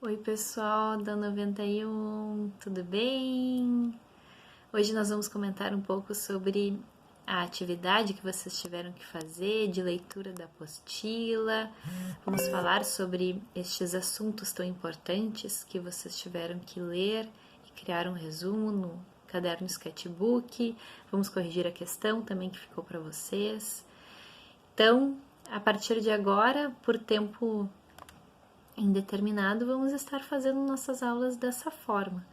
Oi pessoal da 91, tudo bem? Hoje nós vamos comentar um pouco sobre a atividade que vocês tiveram que fazer de leitura da apostila. Vamos falar sobre estes assuntos tão importantes que vocês tiveram que ler e criar um resumo no caderno sketchbook. Vamos corrigir a questão também que ficou para vocês. Então, a partir de agora, por tempo indeterminado, vamos estar fazendo nossas aulas dessa forma.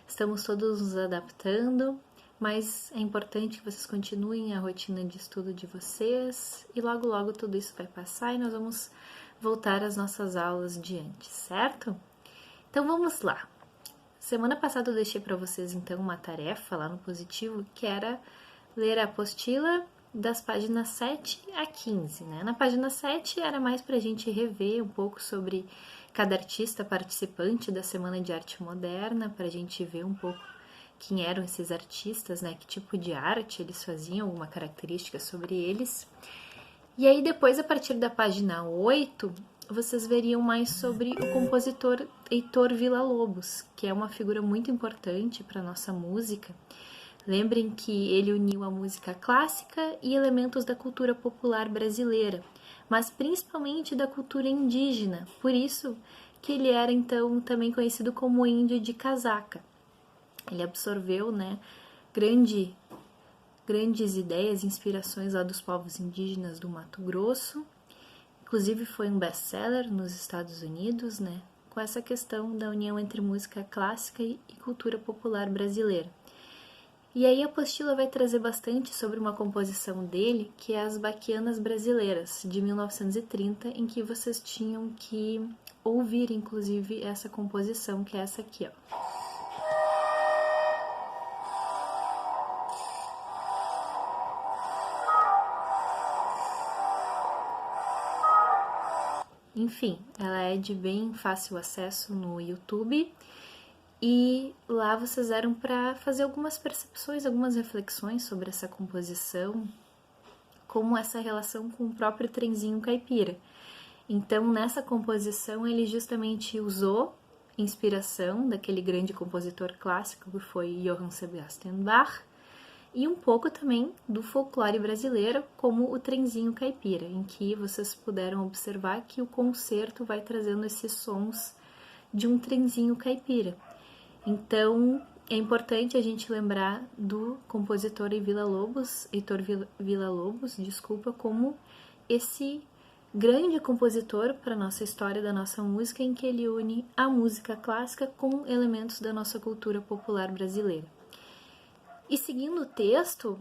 Estamos todos nos adaptando, mas é importante que vocês continuem a rotina de estudo de vocês e logo logo tudo isso vai passar e nós vamos voltar às nossas aulas de antes, certo? Então vamos lá. Semana passada eu deixei para vocês então uma tarefa lá no Positivo que era ler a apostila das páginas 7 a 15, né? Na página 7 era mais para a gente rever um pouco sobre cada artista participante da Semana de Arte Moderna, para a gente ver um pouco quem eram esses artistas, né? Que tipo de arte eles faziam, alguma característica sobre eles. E aí depois, a partir da página 8, vocês veriam mais sobre o compositor Heitor Villa-Lobos, que é uma figura muito importante para a nossa música. Lembrem que ele uniu a música clássica e elementos da cultura popular brasileira, mas principalmente da cultura indígena, por isso que ele era então também conhecido como índio de casaca. Ele absorveu, né, grandes ideias, inspirações lá dos povos indígenas do Mato Grosso, inclusive foi um best-seller nos Estados Unidos, né, com essa questão da união entre música clássica e cultura popular brasileira. E aí a apostila vai trazer bastante sobre uma composição dele, que é as Baquianas Brasileiras, de 1930, em que vocês tinham que ouvir, inclusive, essa composição, que é essa aqui, ó. Enfim, ela é de bem fácil acesso no YouTube. E lá vocês eram para fazer algumas percepções, algumas reflexões sobre essa composição, como essa relação com o próprio trenzinho caipira. Então, nessa composição, ele justamente usou inspiração daquele grande compositor clássico que foi Johann Sebastian Bach, e um pouco também do folclore brasileiro, como o trenzinho caipira, em que vocês puderam observar que o concerto vai trazendo esses sons de um trenzinho caipira. Então, é importante a gente lembrar do compositor Heitor Villa-Lobos, como esse grande compositor para a nossa história da nossa música, em que ele une a música clássica com elementos da nossa cultura popular brasileira. E seguindo o texto,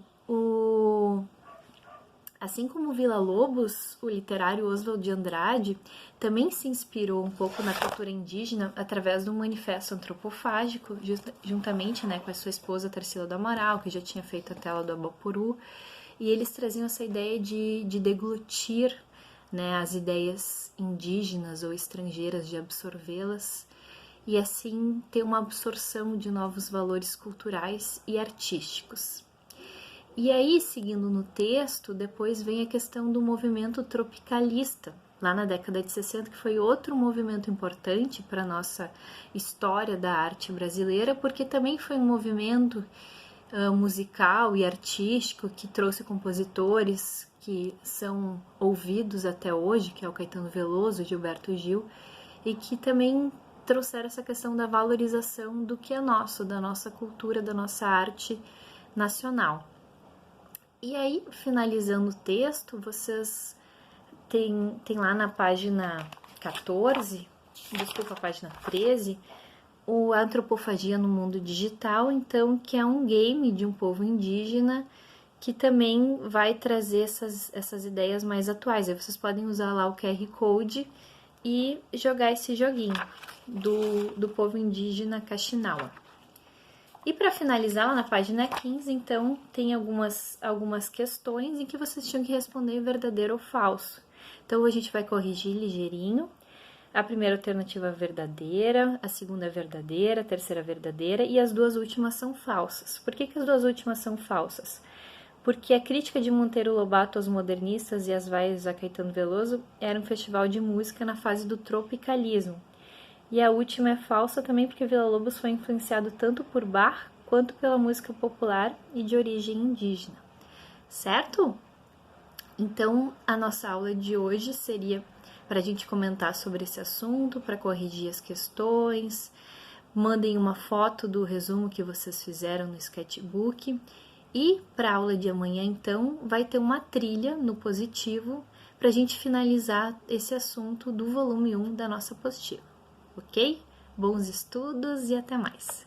assim como Villa-Lobos, o literário Oswald de Andrade também se inspirou um pouco na cultura indígena através do manifesto antropofágico, juntamente, né, com a sua esposa Tarsila do Amaral, que já tinha feito a tela do Abapuru, e eles traziam essa ideia de deglutir, né, as ideias indígenas ou estrangeiras, de absorvê-las, e assim ter uma absorção de novos valores culturais e artísticos. E aí, seguindo no texto, depois vem a questão do movimento tropicalista, lá na década de 60, que foi outro movimento importante para a nossa história da arte brasileira, porque também foi um movimento musical e artístico que trouxe compositores que são ouvidos até hoje, que é o Caetano Veloso, o Gilberto Gil, e que também trouxeram essa questão da valorização do que é nosso, da nossa cultura, da nossa arte nacional. E aí, finalizando o texto, vocês têm lá na página 14, página 13, o Antropofagia no Mundo Digital, então, que é um game de um povo indígena que também vai trazer essas ideias mais atuais. Aí vocês podem usar lá o QR Code e jogar esse joguinho do povo indígena Kaxinawa. E para finalizar, lá na página 15, então, tem algumas questões em que vocês tinham que responder verdadeiro ou falso. Então, a gente vai corrigir ligeirinho. A primeira alternativa é verdadeira, a segunda é verdadeira, a terceira é verdadeira e as duas últimas são falsas. Por que as duas últimas são falsas? Porque a crítica de Monteiro Lobato aos modernistas e as vaias a Caetano Veloso era um festival de música na fase do tropicalismo. E a última é falsa também porque Villa-Lobos foi influenciado tanto por Bach quanto pela música popular e de origem indígena, certo? Então, a nossa aula de hoje seria para a gente comentar sobre esse assunto, para corrigir as questões. Mandem uma foto do resumo que vocês fizeram no sketchbook. E para a aula de amanhã, então, vai ter uma trilha no positivo para a gente finalizar esse assunto do volume 1 da nossa apostila, ok? Bons estudos e até mais!